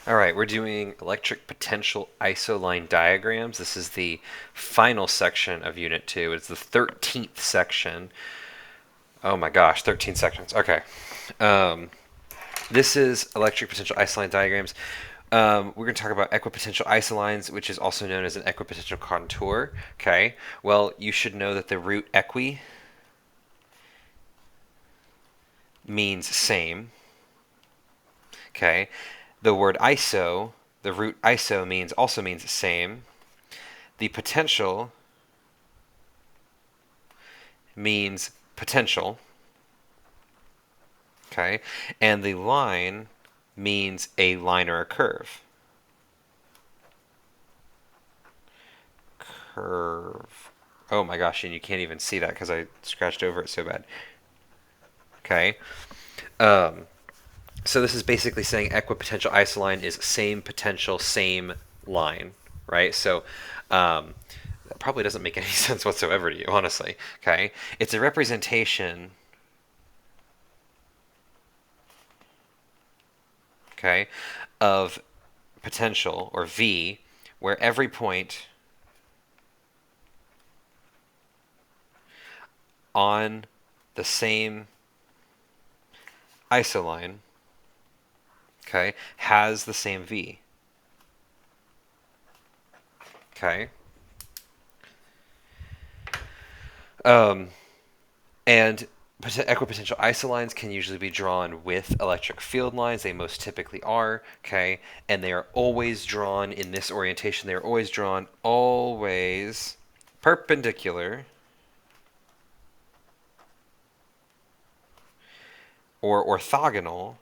All right, we're doing electric potential isoline diagrams. This is the final section of Unit 2. It's the 13th section. Oh my gosh, 13 sections. Okay. Um, this is electric potential isoline diagrams. We're going to talk about equipotential isolines, which is also known as an equipotential contour. Okay. Well, you should know that the root equi means same. Okay. The word iso, the root iso also means same. The potential means potential, okay? And the line means a line or a curve. Curve. Oh my gosh, and you can't even see that because I scratched over it so bad. Okay. Um, so this is basically saying equipotential isoline is same potential, same line, right? So that probably doesn't make any sense whatsoever to you, honestly. Okay. It's a representation, okay, of potential, or V, where every point on the same isoline, okay, has the same V. Okay. Um, and equipotential isolines can usually be drawn with electric field lines. They most typically are, okay, and they are always drawn in this orientation. They are always drawn always perpendicular or orthogonal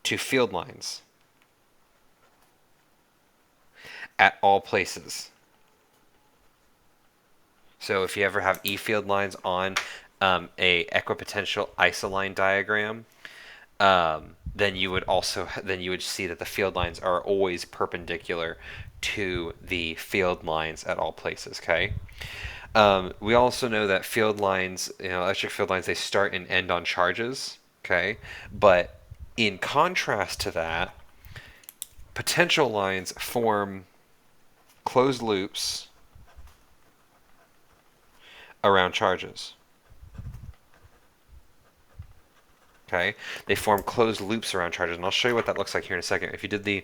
to field lines at all places. So if you ever have E field lines on a equipotential isoline diagram, then you would see that the field lines are always perpendicular to the field lines at all places. Okay. We also know that field lines, electric field lines, they start and end on charges. Okay, but in contrast to that, potential lines form closed loops around charges. Okay, they form closed loops around charges, and I'll show you what that looks like here in a second. If you did the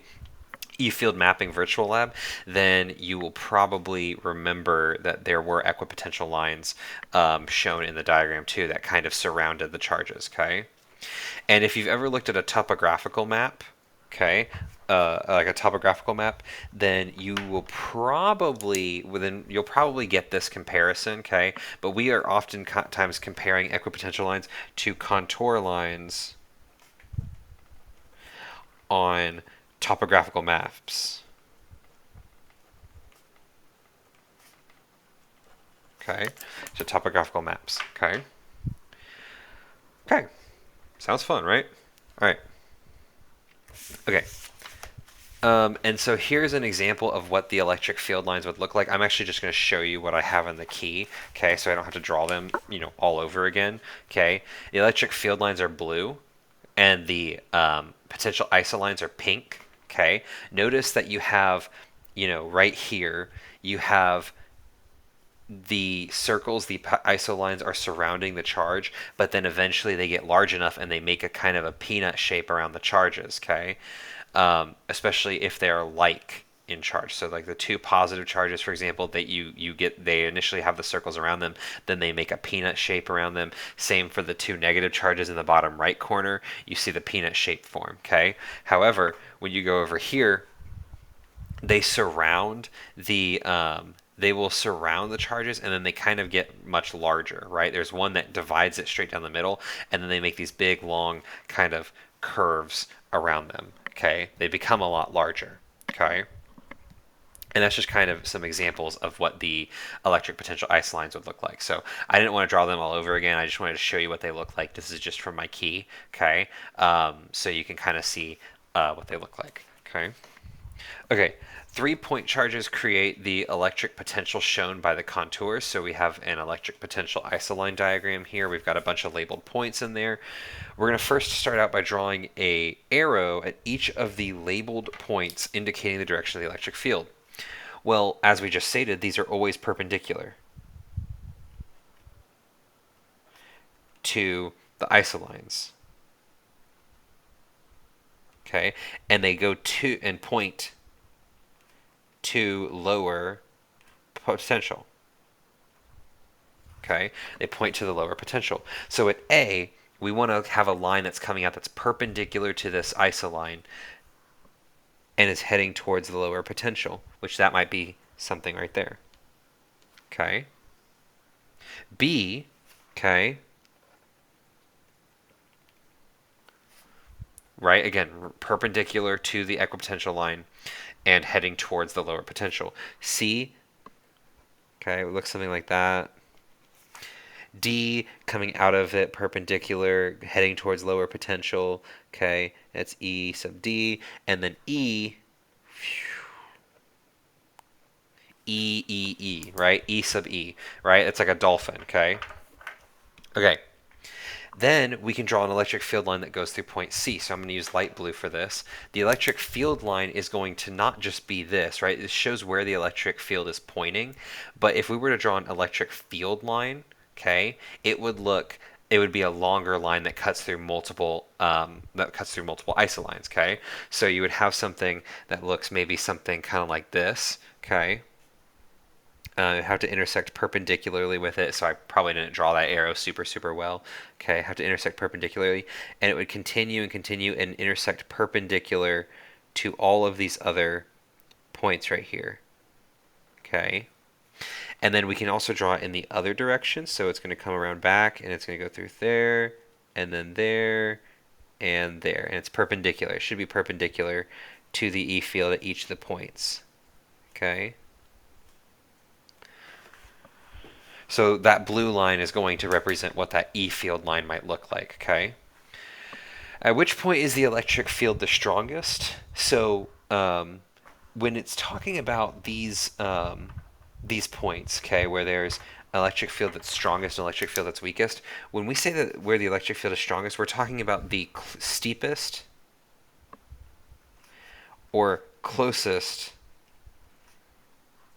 E-field mapping virtual lab, then you will probably remember that there were equipotential lines shown in the diagram too that kind of surrounded the charges. Okay, and if you've ever looked at a topographical map, okay, like a topographical map, then you'll probably get this comparison, okay? But we are oftentimes comparing equipotential lines to contour lines on topographical maps. Okay, so topographical maps. Okay. Okay. Sounds fun, right? All right. Okay. And so here's an example of what the electric field lines would look like. I'm actually just going to show you what I have in the key, okay, so I don't have to draw them, all over again, okay? The electric field lines are blue, and the potential isolines are pink, okay? Notice that you have, right here, you have the circles, the isolines are surrounding the charge, but then eventually they get large enough and they make a kind of a peanut shape around the charges, okay? Especially if they're like in charge. So like the two positive charges, for example, that you get, they initially have the circles around them, then they make a peanut shape around them. Same for the two negative charges in the bottom right corner, you see the peanut shape form, okay? However, when you go over here, they surround they will surround the charges, and then they kind of get much larger, right? There's one that divides it straight down the middle, and then they make these big, long kind of curves around them, okay? They become a lot larger, okay? And that's just kind of some examples of what the electric potential isolines would look like. So I didn't want to draw them all over again. I just wanted to show you what they look like. This is just from my key, okay? So you can kind of see what they look like, okay? Okay, 3-point charges create the electric potential shown by the contours. So we have an electric potential isoline diagram here. We've got a bunch of labeled points in there. We're going to first start out by drawing a arrow at each of the labeled points indicating the direction of the electric field. Well, as we just stated, these are always perpendicular to the isolines. Okay, and they go to and point to lower potential. Okay, they point to the lower potential. So at A, we want to have a line that's coming out that's perpendicular to this isoline and is heading towards the lower potential, which that might be something right there. Okay. B, okay, right, again, perpendicular to the equipotential line and heading towards the lower potential. C, okay, it looks something like that. D, coming out of it perpendicular, heading towards lower potential. Okay, that's E sub D. And then E, right? E sub E, right? It's like a dolphin, okay? Okay. Then we can draw an electric field line that goes through point C. So I'm going to use light blue for this. The electric field line is going to not just be this, right? This shows where the electric field is pointing. But if we were to draw an electric field line, okay, it would be a longer line that cuts through multiple isolines, okay? So you would have something that looks maybe something kind of like this, okay? Have to intersect perpendicularly with it, so I probably didn't draw that arrow super well. Okay, have to intersect perpendicularly, and it would continue and continue and intersect perpendicular to all of these other points right here. Okay, and then we can also draw it in the other direction, so it's going to come around back, and it's going to go through there, and then there, and there, and it's perpendicular. It should be perpendicular to the E field at each of the points. Okay. So that blue line is going to represent what that E field line might look like, okay? At which point is the electric field the strongest? So when it's talking about these points, okay, where there's an electric field that's strongest and electric field that's weakest, when we say that where the electric field is strongest, we're talking about the steepest or closest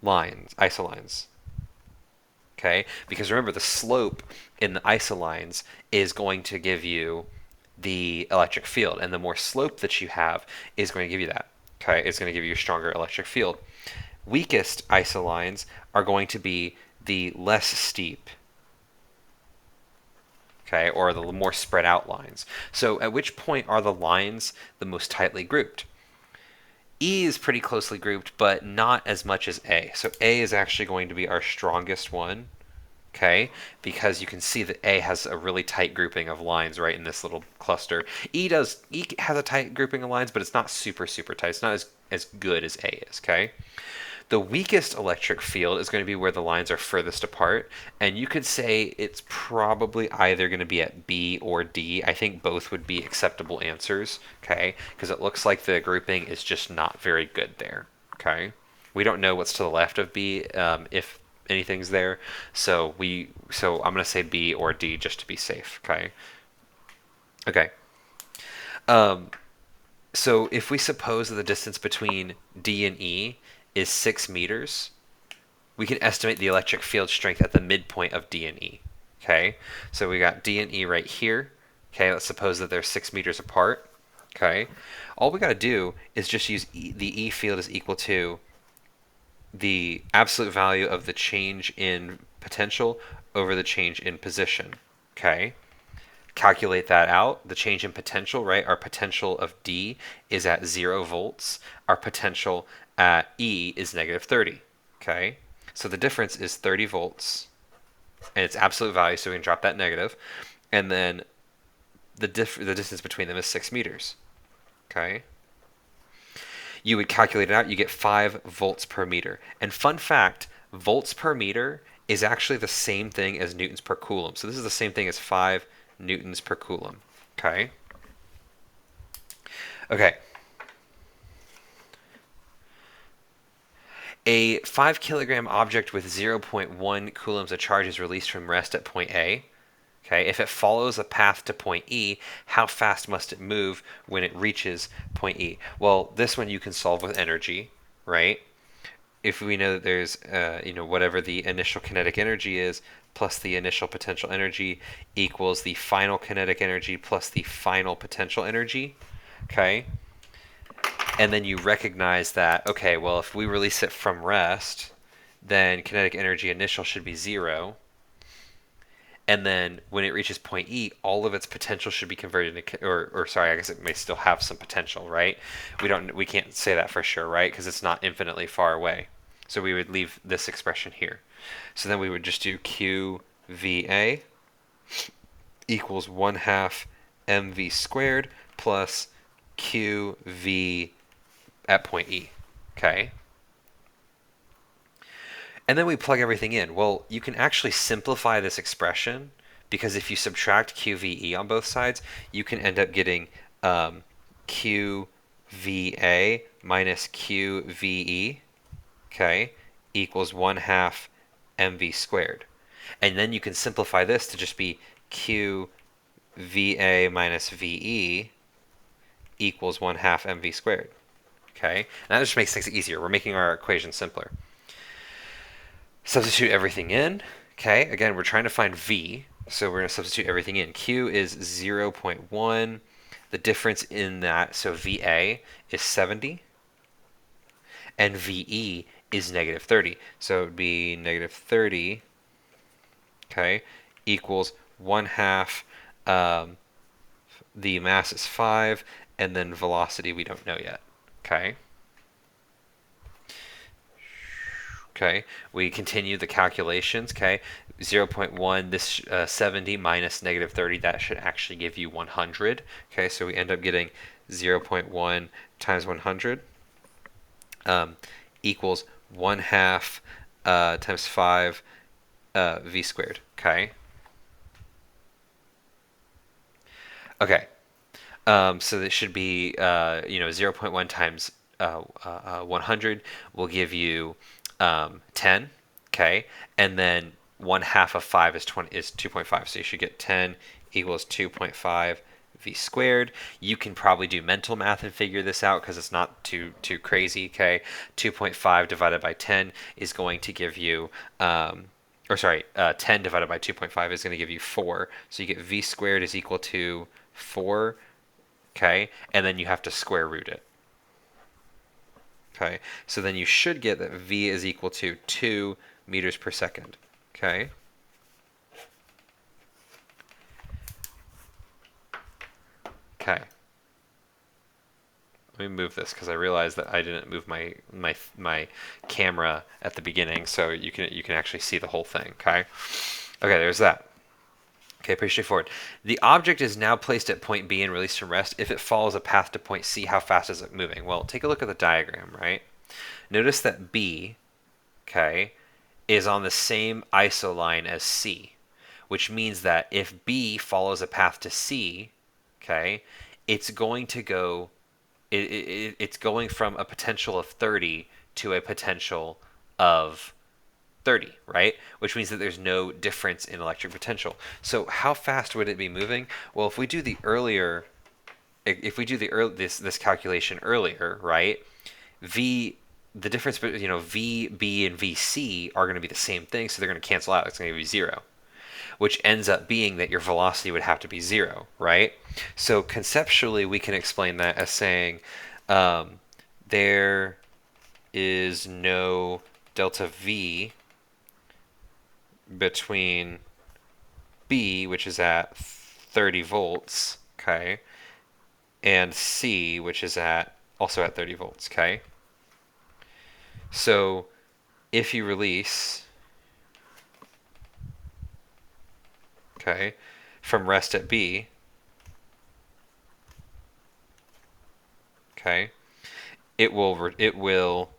lines, isolines. Okay, because remember the slope in the isolines is going to give you the electric field, and the more slope that you have is going to give you that. Okay, it's going to give you a stronger electric field. Weakest isolines are going to be the less steep, okay, or the more spread out lines. So at which point are the lines the most tightly grouped? E is pretty closely grouped, but not as much as A. So A is actually going to be our strongest one, okay? Because you can see that A has a really tight grouping of lines right in this little cluster. E has a tight grouping of lines, but it's not super tight. It's not as good as A is, okay? The weakest electric field is going to be where the lines are furthest apart, and you could say it's probably either going to be at B or D. I think both would be acceptable answers, okay? Because it looks like the grouping is just not very good there, okay? We don't know what's to the left of B, if anything's there, so I'm going to say B or D just to be safe, okay? Okay. So if we suppose that the distance between D and E is 6 meters, we can estimate the electric field strength at the midpoint of D and E. Okay, so we got D and E right here. Okay, let's suppose that they're 6 meters apart. Okay, all we got to do is just use the E field is equal to the absolute value of the change in potential over the change in position. Okay, calculate that out. The change in potential, right? Our potential of D is at 0 volts. Our potential at E is negative 30. Okay, so the difference is 30 volts, and it's absolute value, so we can drop that negative, and then the distance between them is 6 meters. Okay, you would calculate it out. You get 5 volts per meter. And fun fact, volts per meter is actually the same thing as newtons per coulomb. So this is the same thing as 5 newtons per coulomb. Okay. Okay. A 5 kilogram object with 0.1 coulombs of charge is released from rest at point A. Okay, if it follows a path to point E, how fast must it move when it reaches point E? Well, this one you can solve with energy, right? If we know that there's, whatever the initial kinetic energy is, plus the initial potential energy equals the final kinetic energy plus the final potential energy, okay? And then you recognize that, okay, well, if we release it from rest, then kinetic energy initial should be 0. And then when it reaches point E, all of its potential should be converted into, or sorry, I guess it may still have some potential, right? We can't say that for sure, right? Because it's not infinitely far away. So we would leave this expression here. So then we would just do QVA equals 1/2 mv squared plus QV at point E. Okay? And then we plug everything in. Well, you can actually simplify this expression because if you subtract QVE on both sides, you can end up getting QVA minus QVE, okay, equals 1/2 mv squared. And then you can simplify this to just be QVA minus VE equals 1/2 mv squared. Okay, and that just makes things easier. We're making our equation simpler. Substitute everything in. Okay, again, we're trying to find V, so we're going to substitute everything in. Q is 0.1. The difference in that, so VA is 70, and VE is negative 30. So it would be negative 30, okay, equals 1/2. The mass is 5, and then velocity we don't know yet. Okay. Okay, we continue the calculations. Okay, 0.1, this 70 minus negative 30, that should actually give you 100. Okay, so we end up getting 0.1 times 100 equals 1/2 times 5 v squared. Okay. Okay. So this should be 0.1 times 100 will give you 10, okay, and then 1/2 of 5 is 2.5, so you should get 10 equals 2.5 v squared. You can probably do mental math and figure this out because it's not too crazy, okay. 2.5 divided by 10 is going to give you 10 divided by 2.5 is going to give you 4, so you get v squared is equal to 4, okay, and then you have to square root it. Okay, so then you should get that V is equal to 2 meters per second. Okay. Okay. Let me move this because I realized that I didn't move my camera at the beginning, so you can actually see the whole thing. Okay. Okay, there's that. Okay, pretty straightforward. The object is now placed at point B and released from rest. If it follows a path to point C, how fast is it moving? Well, take a look at the diagram, right? Notice that B, okay, is on the same isoline as C, which means that if B follows a path to C, okay, it's going to go, it's going from a potential of 30 to a potential of 30, right? Which means that there's no difference in electric potential. So how fast would it be moving? Well, if we do the this calculation earlier, right? The difference between VB and VC are going to be the same thing, so they're going to cancel out. It's going to be 0, which ends up being that your velocity would have to be 0, right? So conceptually, we can explain that as saying there is no delta V between B, which is at 30 volts, okay, and C, which is also at 30 volts, okay? So if you release, okay, from rest at B, okay, it will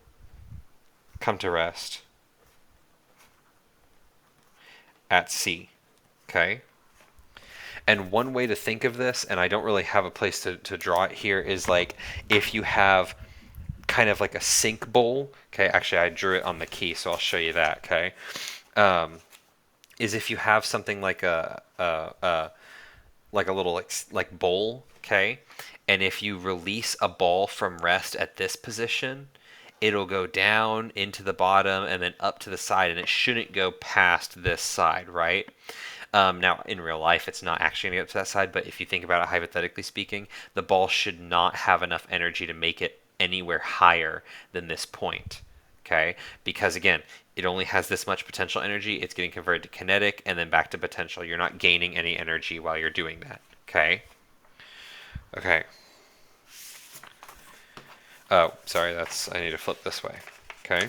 come to rest at C, okay? And one way to think of this, and I don't really have a place to draw it here, is like if you have kind of like a sink bowl. Okay, actually I drew it on the key, so I'll show you that. Okay, is if you have something like a little like bowl. Okay, and if you release a ball from rest at this position, it'll go down into the bottom and then up to the side, and it shouldn't go past this side, right? Now, in real life, it's not actually going to get to that side, but if you think about it hypothetically speaking, the ball should not have enough energy to make it anywhere higher than this point. Okay? Because again, it only has this much potential energy. It's getting converted to kinetic and then back to potential. You're not gaining any energy while you're doing that. Okay? Okay. Oh, sorry, I need to flip this way. Okay?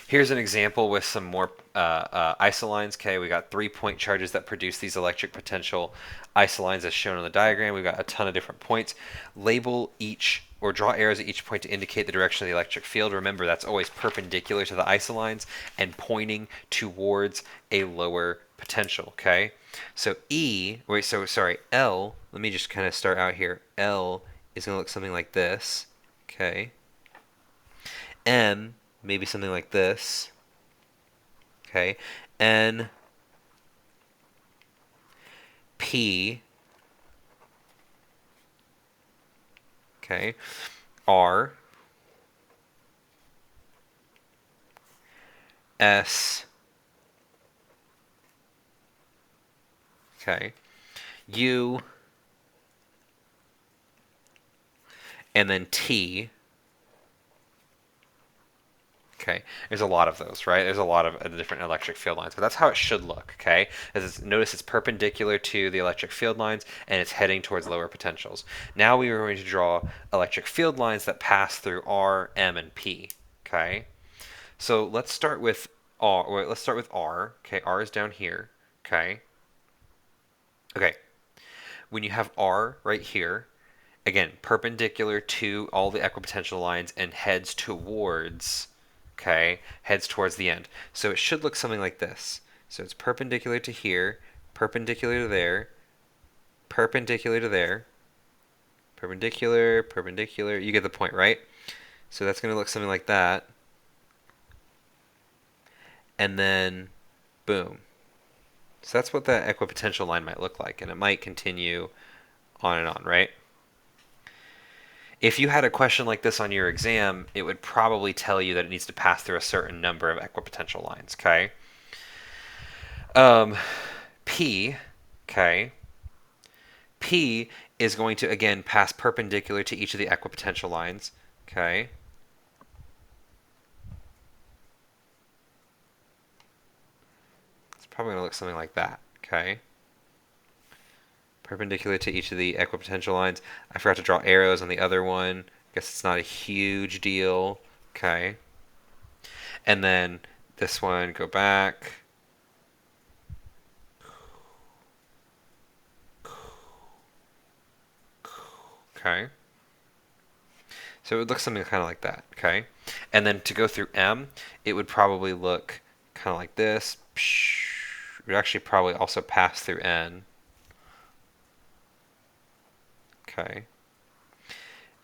Here's an example with some more isolines. Okay, we got 3-point charges that produce these electric potential isolines as shown on the diagram. We've got a ton of different points. Label each or draw arrows at each point to indicate the direction of the electric field. Remember, that's always perpendicular to the isolines and pointing towards a lower potential. Okay, so L, let me just kind of start out here. L is going to look something like this. Okay, M, maybe something like this. Okay, N, P, okay, R, S, okay, U, and then T. Okay, there's a lot of those, right? There's a lot of different electric field lines, but that's how it should look, okay? Notice it's perpendicular to the electric field lines, and it's heading towards lower potentials. Now we are going to draw electric field lines that pass through R, M, and P, okay? So let's start with R. Let's start with R. Okay, R is down here, okay? Okay, when you have R right here, again, perpendicular to all the equipotential lines and heads towards, okay, heads towards the end. So it should look something like this. So it's perpendicular to here, perpendicular to there, perpendicular to there, perpendicular, perpendicular. You get the point, right? So that's going to look something like that. And then, boom. So that's what that equipotential line might look like, and it might continue on and on, right? If you had a question like this on your exam, it would probably tell you that it needs to pass through a certain number of equipotential lines, okay? P, okay? P is going to, again, pass perpendicular to each of the equipotential lines, okay? It's probably going to look something like that, okay? Perpendicular to each of the equipotential lines. I forgot to draw arrows on the other one. I guess it's not a huge deal. Okay. And then this one, go back. Okay. So it would look something kind of like that. Okay. And then to go through M, it would probably look kind of like this. It would actually probably also pass through N. Okay.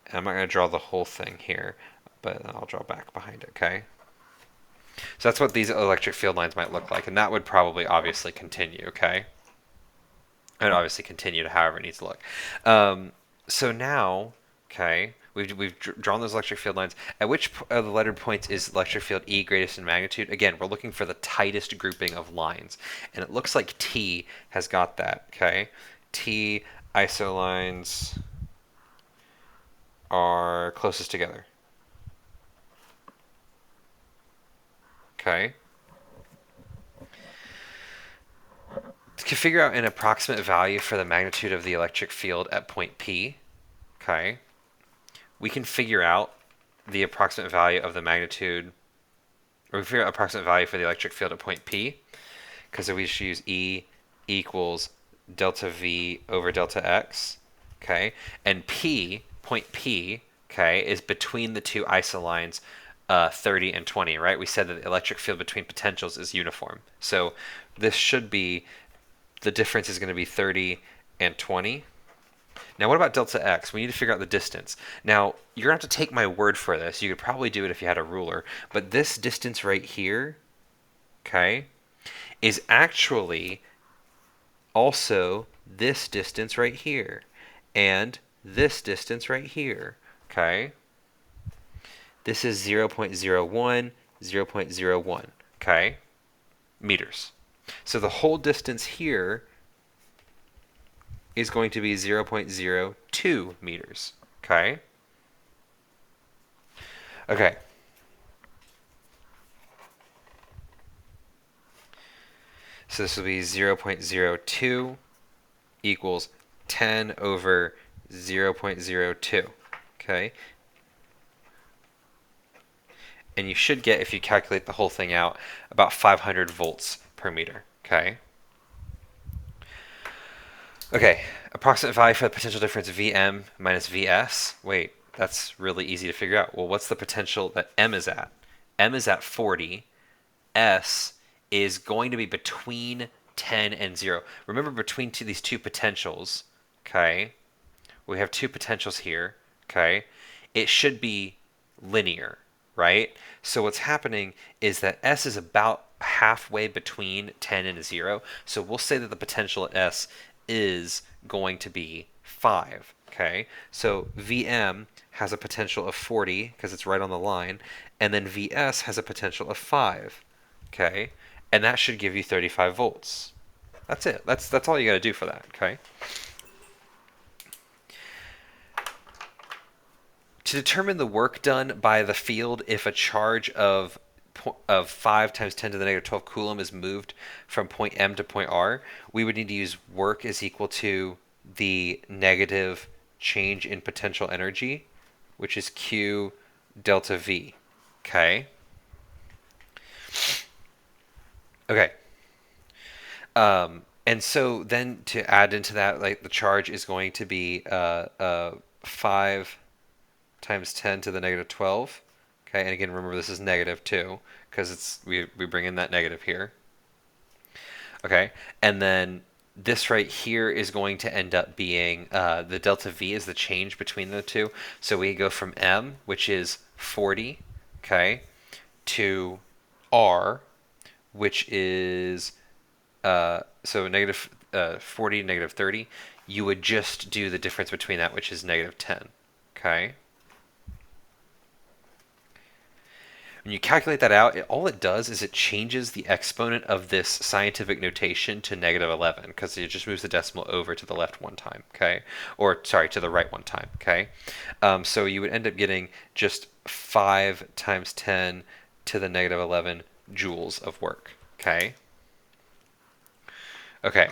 And I'm not going to draw the whole thing here, but I'll draw back behind it, okay? So that's what these electric field lines might look like, and that would probably obviously continue, okay? And obviously continue to however it needs to look. So now, okay, we've drawn those electric field lines. At which of the lettered points is electric field E greatest in magnitude? Again, we're looking for the tightest grouping of lines, and it looks like T has got that, okay? T isolines are closest together. Okay. To figure out an approximate value for the magnitude of the electric field at point P, okay, we can figure out the approximate value of the magnitude, or we figure out approximate value for the electric field at point P, because we just use E equals delta V over delta X, okay, and P, point P, okay, is between the two isolines 30 and 20, right? We said that the electric field between potentials is uniform. So this should be, the difference is going to be 30 and 20. Now, what about delta x? We need to figure out the distance. Now, you're going to have to take my word for this. You could probably do it if you had a ruler. But this distance right here, okay, is actually also this distance right here. And this distance right here, okay? This is 0.01, 0.01, okay? Meters. So the whole distance here is going to be 0.02 meters, okay? Okay. So this will be 0.02 equals 10 over 0.02, okay? And you should get, if you calculate the whole thing out, about 500 volts per meter, okay? Okay, approximate value for the potential difference Vm minus Vs. Wait, that's really easy to figure out. Well, what's the potential that M is at? M is at 40. S is going to be between 10 and 0. Remember, between these two potentials, okay, we have two potentials here, okay, it should be linear, right? So what's happening is that S is about halfway between 10 and 0. So we'll say that the potential at S is going to be 5, okay? So Vm has a potential of 40 because it's right on the line, and then Vs has a potential of 5, okay? And that should give you 35 volts. That's it. That's all you got to do for that, okay? To determine the work done by the field if a charge of 5 times 10 to the negative 12 coulomb is moved from point M to point R, we would need to use work is equal to the negative change in potential energy, which is Q delta V. Okay? Okay. And so then to add into that, like the charge is going to be 5 times 10 to the negative 12. Okay, and again, remember this is negative too, because it's we bring in that negative here. Okay, and then this right here is going to end up being the delta V is the change between the two. So we go from M, which is 40, okay, to R, which is so negative 40, negative 30. You would just do the difference between that, which is negative 10. Okay. When you calculate that out, all it does is it changes the exponent of this scientific notation to negative 11 because it just moves the decimal over to the left one time, okay? Or, sorry, to the right one time, okay? So you would end up getting just 5 times 10 to the negative 11 joules of work, okay? Okay.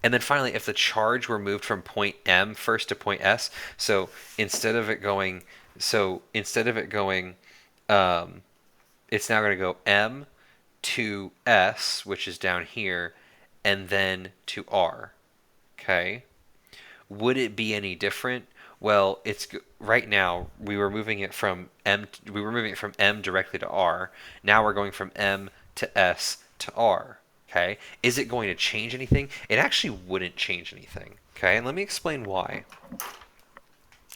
And then finally, if the charge were moved from point M first to point S, so instead of it going, it's now going to go M to S, which is down here, and then to R. Okay. Would it be any different? Well, it's right now we were moving it from M. We were moving it from M directly to R. Now we're going from M to S to R. Okay. Is it going to change anything? It actually wouldn't change anything. Okay. And let me explain why.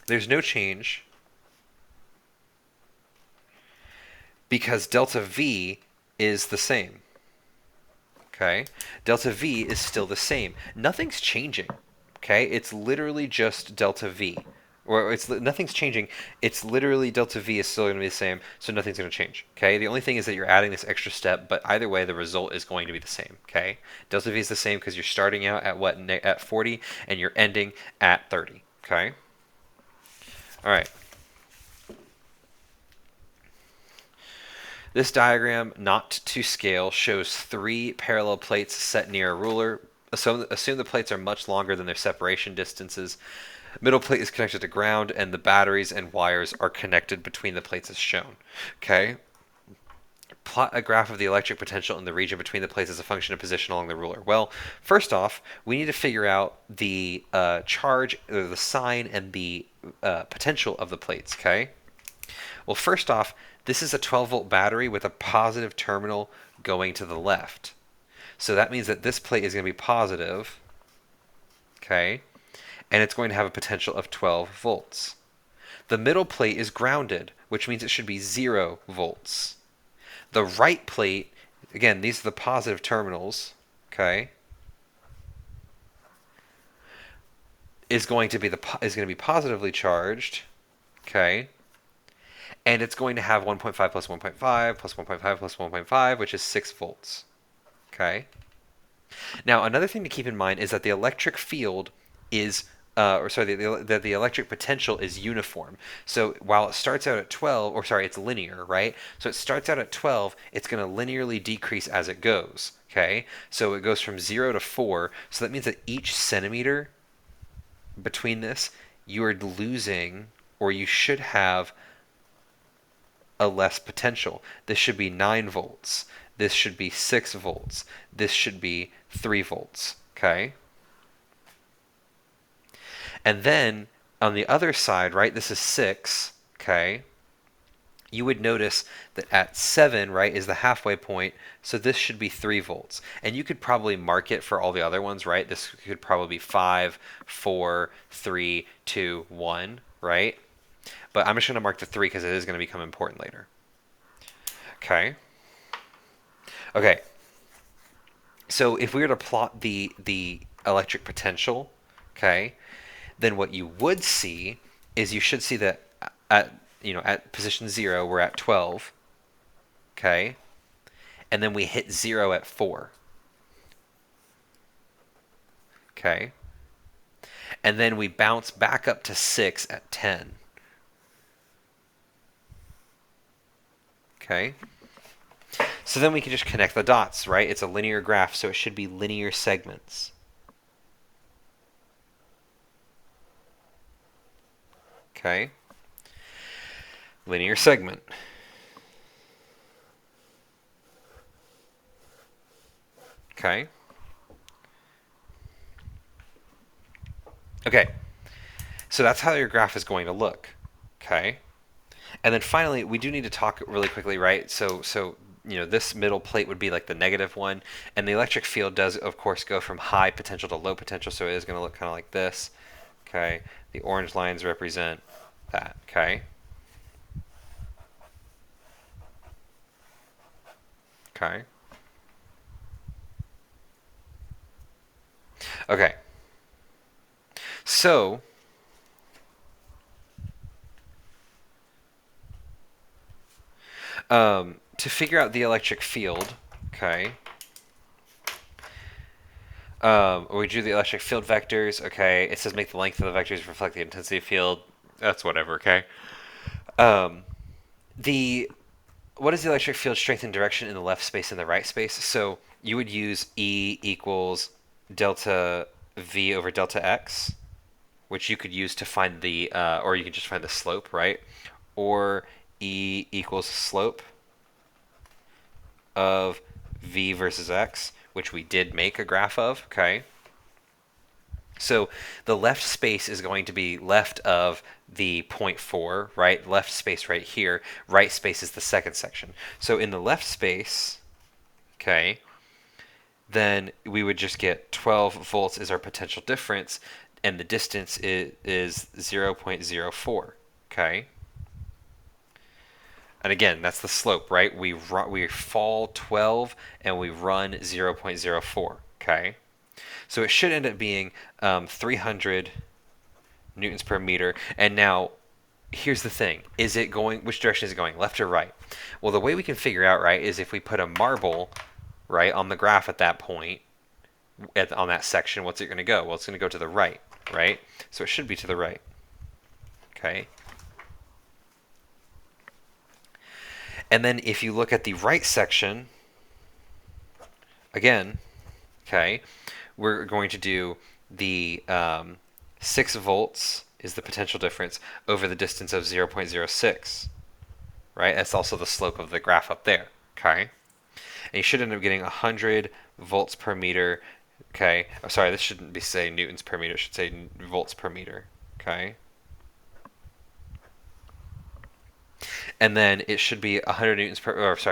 There's no change because delta V is the same. Okay? Delta V is still the same. Nothing's changing. Okay? It's literally just delta V. Or nothing's changing. It's literally delta V is still going to be the same, so nothing's going to change. Okay? The only thing is that you're adding this extra step, but either way, the result is going to be the same. Okay? Delta V is the same because you're starting out at what? At 40, and you're ending at 30. Okay? All right. This diagram, not to scale, shows 3 parallel plates set near a ruler. Assume the plates are much longer than their separation distances. Middle plate is connected to ground, and the batteries and wires are connected between the plates as shown. Okay? Plot a graph of the electric potential in the region between the plates as a function of position along the ruler. Well, first off, we need to figure out the charge, or the sign, and the potential of the plates. Okay? Well, first off, this is a 12-volt battery with a positive terminal going to the left. So that means that this plate is going to be positive, okay? and it's going to have a potential of 12 volts. The middle plate is grounded, which means it should be 0 volts. The right plate, again, these are the positive terminals, okay, is going to be positively charged, okay, and it's going to have 1.5 plus 1.5 plus 1.5 plus 1.5, which is 6 volts, okay. Now, another thing to keep in mind is that the electric field is, the electric potential is uniform. So while it starts out at 12, or sorry, it's linear, right? So it starts out at 12, it's going to linearly decrease as it goes, okay? So it goes from 0 to 4, so that means that each centimeter between this, you are losing, or you should have a less potential. This should be 9 volts. This should be 6 volts. This should be 3 volts, okay? And then on the other side, right, this is 6, okay? You would notice that at 7, right, is the halfway point, so this should be 3 volts. And you could probably mark it for all the other ones, right? This could probably be 5, 4, 3, 2, 1, right? But I'm just going to mark the 3 because it is going to become important later. Okay. Okay. So if we were to plot the electric potential, okay, then what you would see is you should see that at position 0 we're at 12, okay, and then we hit 0 at 4, okay, and then we bounce back up to 6 at 10, okay. So then we can just connect the dots, right? It's a linear graph, so it should be linear segments. Okay. Linear segment. Okay. Okay. So that's how your graph is going to look. Okay. And then finally, we do need to talk really quickly, right? So this middle plate would be like the negative one, and the electric field does, of course, go from high potential to low potential, so it is going to look kind of like this. Okay. The orange lines represent that. Okay. Okay. Okay. So to figure out the electric field, okay, we drew the electric field vectors. Okay, it says make the length of the vectors reflect the intensity field. That's whatever. Okay. What is the electric field strength and direction in the left space and the right space? So you would use E equals delta V over delta X, which you could use to find the, or you can just find the slope, right? Or E equals slope of V versus X, which we did make a graph of, okay? So the left space is going to be left of the 0.4, right? Left space right here. Right space is the second section. So in the left space, okay, then we would just get 12 volts is our potential difference, and the distance is 0.04, okay? And again, that's the slope, right? We fall 12 and we run 0.04, okay? So it should end up being 300 newtons per meter. And now, here's the thing. Which direction is it going, left or right? Well, the way we can figure out, right, is if we put a marble, right, on the graph at that point, on that section, what's it going to go? Well, it's going to go to the right, right? So it should be to the right, okay? And then if you look at the right section, again, okay, we're going to do the 6 volts is the potential difference over the distance of 0.06, right? That's also the slope of the graph up there, okay? And you should end up getting 100 volts per meter, okay? Oh, sorry, this shouldn't be say newtons per meter, it should say volts per meter, okay? And then it should be 100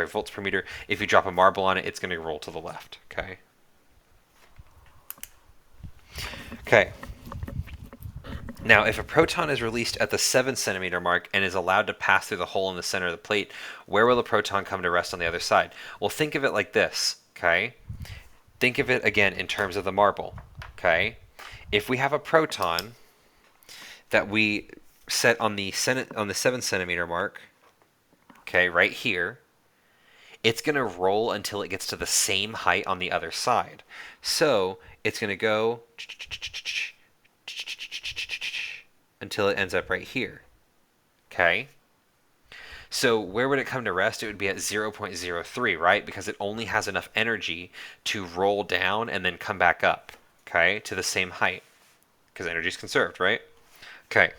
volts per meter. If you drop a marble on it, it's going to roll to the left, okay? Okay. Now, if a proton is released at the 7 centimeter mark and is allowed to pass through the hole in the center of the plate, where will the proton come to rest on the other side? Well, think of it like this, okay? Think of it again in terms of the marble, okay? If we have a proton that we set on the 7 centimeter mark, okay, right here, it's going to roll until it gets to the same height on the other side. So it's going to go until it ends up right here. Okay? So where would it come to rest? It would be at 0.03, right? Because it only has enough energy to roll down and then come back up, okay, to the same height. Because energy is conserved, right? Okay.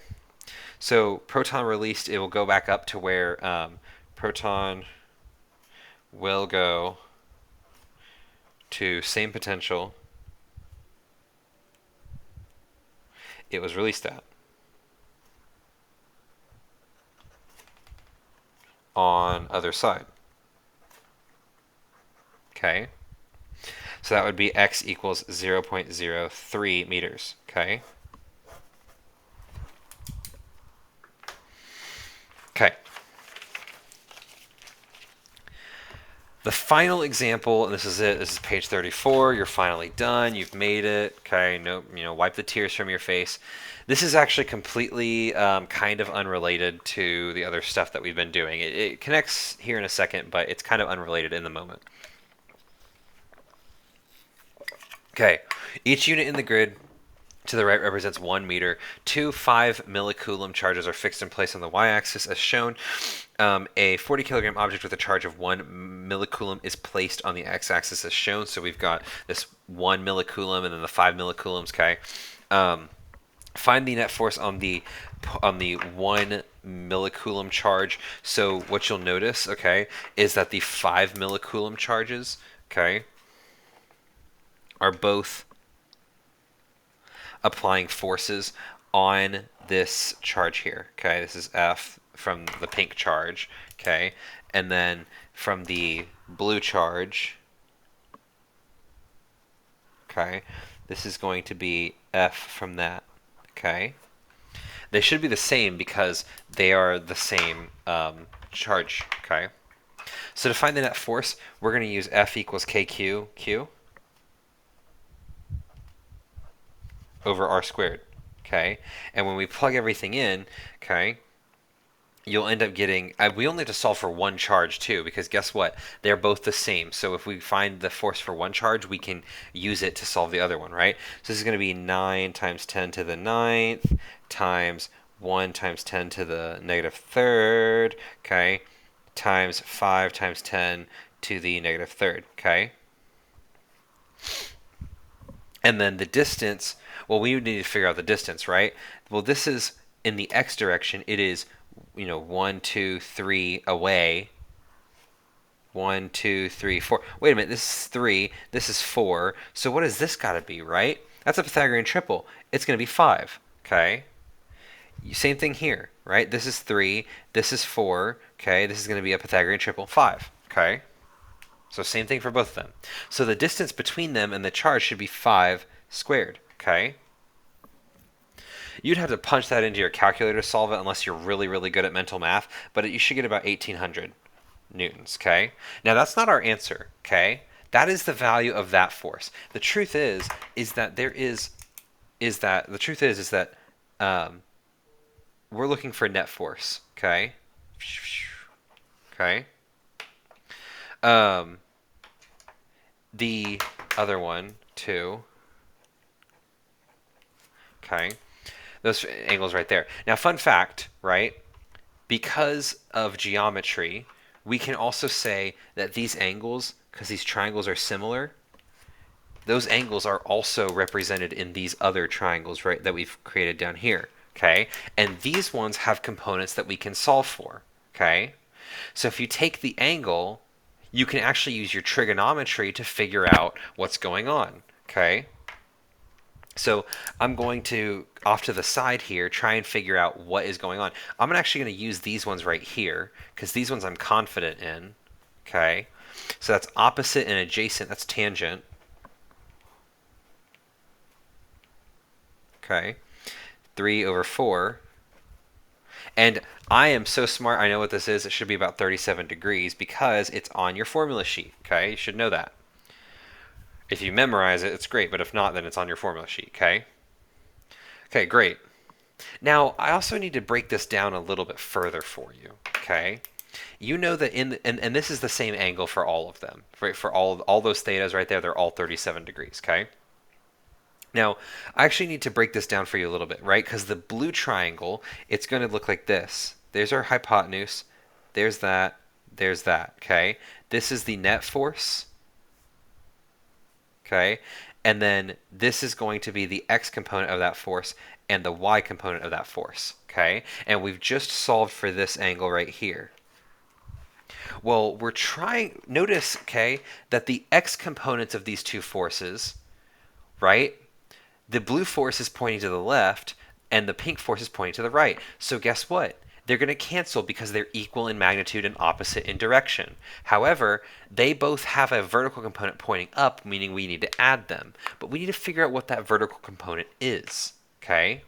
So proton released, it will go back up to where proton will go to same potential it was released at on other side. Okay? So that would be x equals 0.03 meters. Okay? Okay. The final example, and this is it. This is page 34. You're finally done. You've made it. Okay, no, wipe the tears from your face. This is actually completely kind of unrelated to the other stuff that we've been doing. It connects here in a second, but it's kind of unrelated in the moment. Okay, each unit in the grid to the right represents 1 meter. Two 5 millicoulomb charges are fixed in place on the y-axis as shown. A 40 kilogram object with a charge of 1 millicoulomb is placed on the x-axis as shown. So we've got this 1 millicoulomb and then the 5 millicoulombs. Okay. Find the net force on the 1 millicoulomb charge. So what you'll notice, okay, is that the 5 millicoulomb charges, okay, are both applying forces on this charge here. Okay, this is F from the pink charge. Okay, and then from the blue charge, okay, this is going to be F from that. Okay, they should be the same because they are the same charge. Okay, so to find the net force, we're going to use F equals KQ over R squared. Okay, and when we plug everything in, okay, you'll end up getting, we only have to solve for one charge too, because guess what? They're both the same. So if we find the force for one charge, we can use it to solve the other one, right? So this is going to be 9 times 10 to the 9th times 1 times 10 to the negative 3rd, okay, times 5 times 10 to the negative 3rd, okay? And then the distance, well, we need to figure out the distance, right? Well, this is in the x direction. It is, 1, 2, 3 away. 1, 2, 3, 4. Wait a minute, this is 3. This is 4. So what has this got to be, right? That's a Pythagorean triple. It's going to be 5, okay? Same thing here, right? This is 3. This is 4, okay? This is going to be a Pythagorean triple, 5, okay? So same thing for both of them. So the distance between them and the charge should be 5 squared, okay? You'd have to punch that into your calculator to solve it unless you're really, really good at mental math, but you should get about 1800 newtons, okay? Now that's not our answer, okay? That is the value of that force. The truth is that we're looking for net force, okay? Okay? The other one, too. Okay. Those angles right there. Now, fun fact, right? Because of geometry, we can also say that these angles, because these triangles are similar, those angles are also represented in these other triangles, right, that we've created down here, okay? And these ones have components that we can solve for, okay? So if you take the angle, you can actually use your trigonometry to figure out what's going on, okay? So I'm going to, off to the side here, try and figure out what is going on. I'm actually going to use these ones right here, because these ones I'm confident in, okay? So that's opposite and adjacent, that's tangent. Okay. 3 over 4. And I am so smart, I know what this is. It should be about 37 degrees because it's on your formula sheet, okay? You should know that. If you memorize it, it's great, but if not, then it's on your formula sheet, okay? Okay, great. Now, I also need to break this down a little bit further for you, okay? You know that and this is the same angle for all of them, right? For all those thetas right there, they're all 37 degrees, okay? Now, I actually need to break this down for you a little bit, right? Because the blue triangle, it's going to look like this. There's our hypotenuse. There's that. There's that, okay? This is the net force, okay? And then this is going to be the x component of that force and the y component of that force, okay? And we've just solved for this angle right here. Well, we're trying, notice, okay, that the x components of these two forces, right? The blue force is pointing to the left and the pink force is pointing to the right. So guess what? They're going to cancel because they're equal in magnitude and opposite in direction. However, they both have a vertical component pointing up, meaning we need to add them. But we need to figure out what that vertical component is, okay?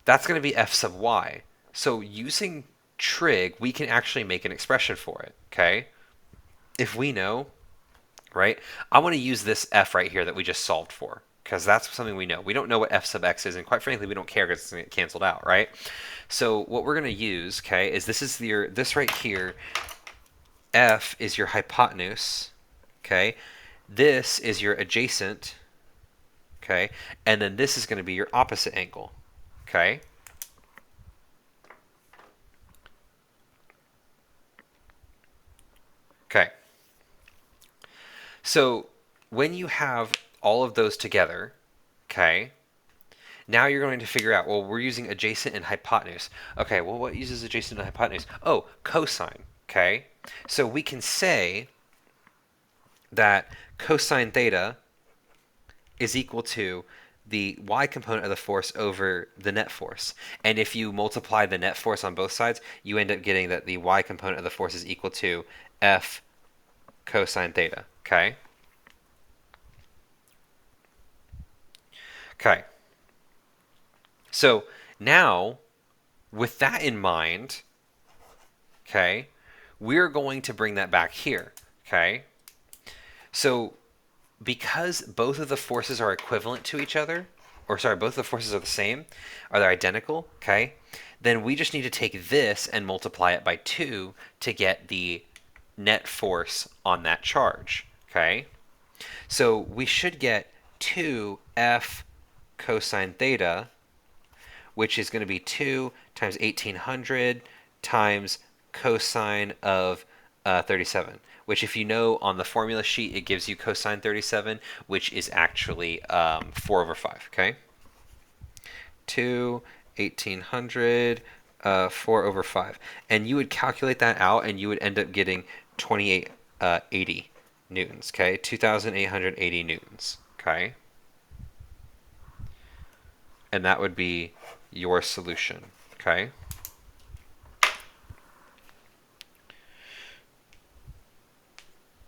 That's going to be f sub y. So using trig, we can actually make an expression for it, okay? If we know, right, I want to use this f right here that we just solved for, because that's something we know. We don't know what f sub x is, and quite frankly, we don't care because it's going to get canceled out, right? So what we're going to use, okay, is this right here, f is your hypotenuse, okay? This is your adjacent, okay? And then this is going to be your opposite angle, okay? Okay. So when you have all of those together, okay, now you're going to figure out, well, we're using adjacent and hypotenuse. Okay, well, what uses adjacent and hypotenuse? Oh, cosine, okay? So we can say that cosine theta is equal to the y component of the force over the net force. And if you multiply the net force on both sides, you end up getting that the y component of the force is equal to f cosine theta, okay? Okay. So now, with that in mind, okay, we're going to bring that back here, okay? So because both of the forces are equivalent to each other, or sorry, both of the forces are the same, are they identical, okay? Then we just need to take this and multiply it by 2 to get the net force on that charge, okay? So we should get 2f cosine theta, which is going to be 2 times 1800 times cosine of 37, which if you know on the formula sheet, it gives you cosine 37, which is actually 4 over 5, okay? 2, 1800, 4 over 5. And you would calculate that out and you would end up getting 2880 newtons, okay? 2,880 newtons, okay? And that would be your solution, okay?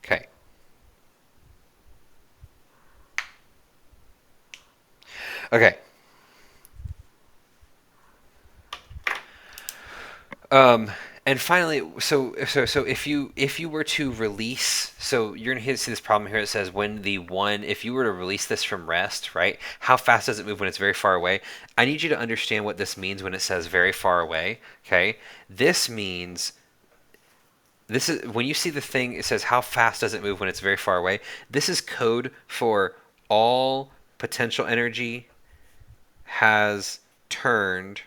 Okay. Okay. And finally, so if you were to release, so you're gonna see this problem here. It says when if you were to release this from rest, right? How fast does it move when it's very far away? I need you to understand what this means when it says very far away. Okay, this means this is when you see the thing. It says how fast does it move when it's very far away. This is code for all potential energy has turned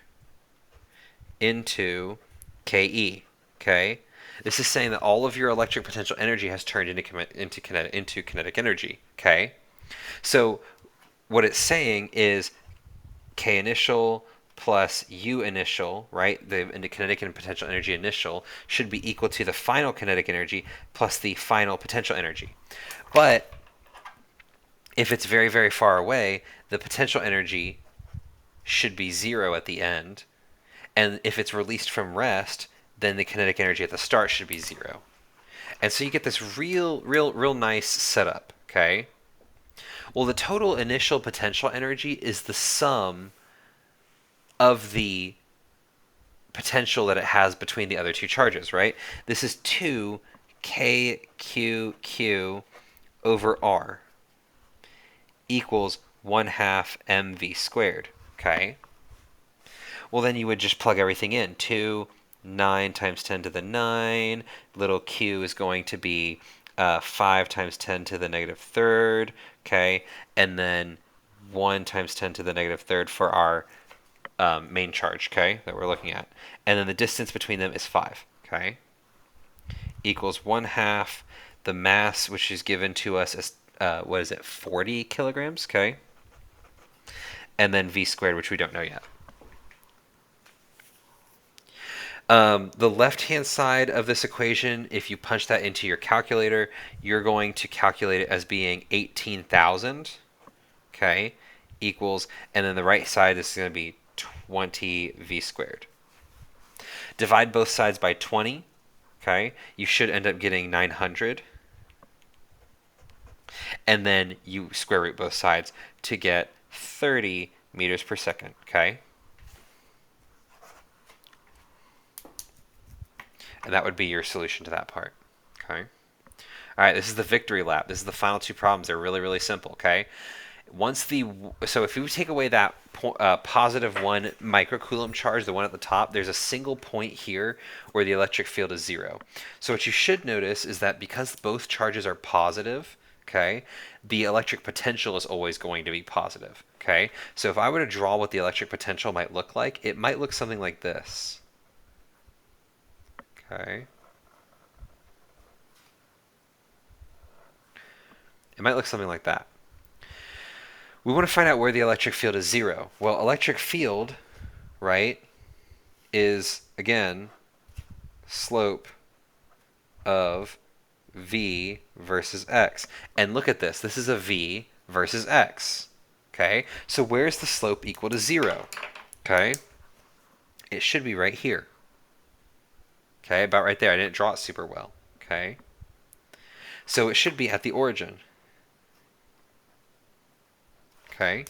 into KE, okay? This is saying that all of your electric potential energy has turned into kinetic energy, okay? So what it's saying is K initial plus U initial, right? The kinetic and potential energy initial should be equal to the final kinetic energy plus the final potential energy. But if it's very, very far away, the potential energy should be 0 at the end. And if it's released from rest, then the kinetic energy at the start should be 0. And so you get this real nice setup, okay? Well, the total initial potential energy is the sum of the potential that it has between the other two charges, right? This is 2kqqover r equals 1/2 mv squared, okay? Well, then you would just plug everything in. 9 times 10 to the 9. Little q is going to be 5 times 10 to the negative third, okay? And then 1 times 10 to the negative third for our main charge, okay, that we're looking at. And then the distance between them is 5, okay? Equals 1/2 the mass, which is given to us as, what is it, 40 kilograms, okay? And then v squared, which we don't know yet. The left-hand side of this equation, if you punch that into your calculator, you're going to calculate it as being 18,000, okay, equals, and then the right side is going to be 20 v squared. Divide both sides by 20, okay, you should end up getting 900. And then you square root both sides to get 30 meters per second, okay? And that would be your solution to that part, okay? All right, this is the victory lap. This is the final two problems. They're really, really simple, okay? So if you take away that positive 1 microcoulomb charge, the one at the top, there's a single point here where the electric field is 0. So what you should notice is that because both charges are positive, okay, the electric potential is always going to be positive, okay? So if I were to draw what the electric potential might look like, it might look something like this, okay? It might look something like that. We want to find out where the electric field is 0. Well, electric field, right, is, again, slope of v versus x. And look at this. This is a v versus x. Okay? So where's the slope equal to 0? Okay? It should be right here. Okay? About right there. I didn't draw it super well. Okay? So it should be at the origin. Okay?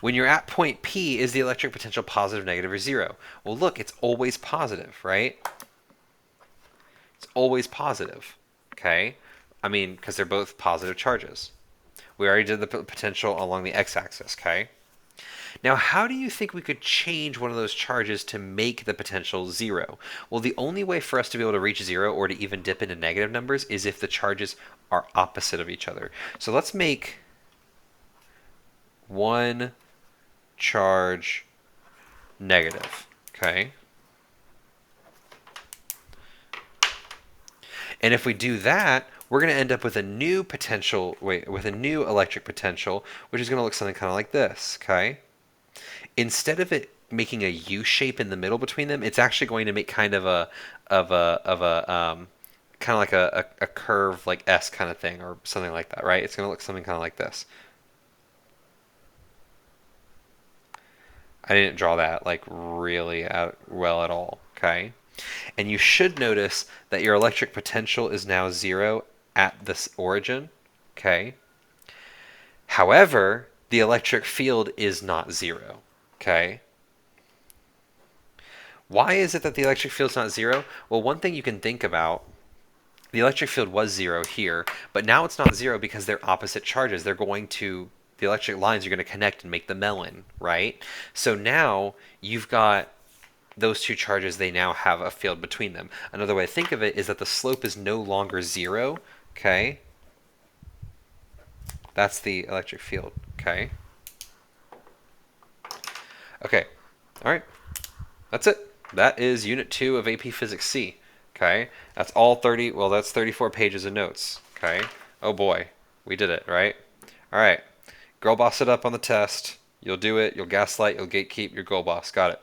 When you're at point P, is the electric potential positive, negative, or 0? Well, look, it's always positive, right? It's always positive, okay? I mean, because they're both positive charges. We already did the potential along the x-axis, okay? Now, how do you think we could change one of those charges to make the potential 0? Well, the only way for us to be able to reach 0 or to even dip into negative numbers is if the charges are opposite of each other. So let's make one charge negative, okay? And if we do that, we're going to end up with a new potential, with a new electric potential, which is going to look something kind of like this, okay? Instead of it making a U shape in the middle between them, it's actually going to make kind of a kind of like a curve like S kind of thing or something like that, right? It's going to look something kind of like this. I didn't draw that like really well at all, okay? And you should notice that your electric potential is now 0 at this origin, okay? However, the electric field is not 0, okay? Why is it that the electric field is not 0? Well, one thing you can think about, the electric field was 0 here, but now it's not 0 because they're opposite charges. They're going to, the electric lines are going to connect and make the melon, right? So now you've got those two charges, they now have a field between them. Another way to think of it is that the slope is no longer 0, okay? That's the electric field, okay? Okay, all right, that's it. That is Unit 2 of AP Physics C, okay? That's all 30, well, that's 34 pages of notes, okay? Oh boy, we did it, right? All right, girl boss it up on the test. You'll do it, you'll gaslight, you'll gatekeep, your girl boss. Got it.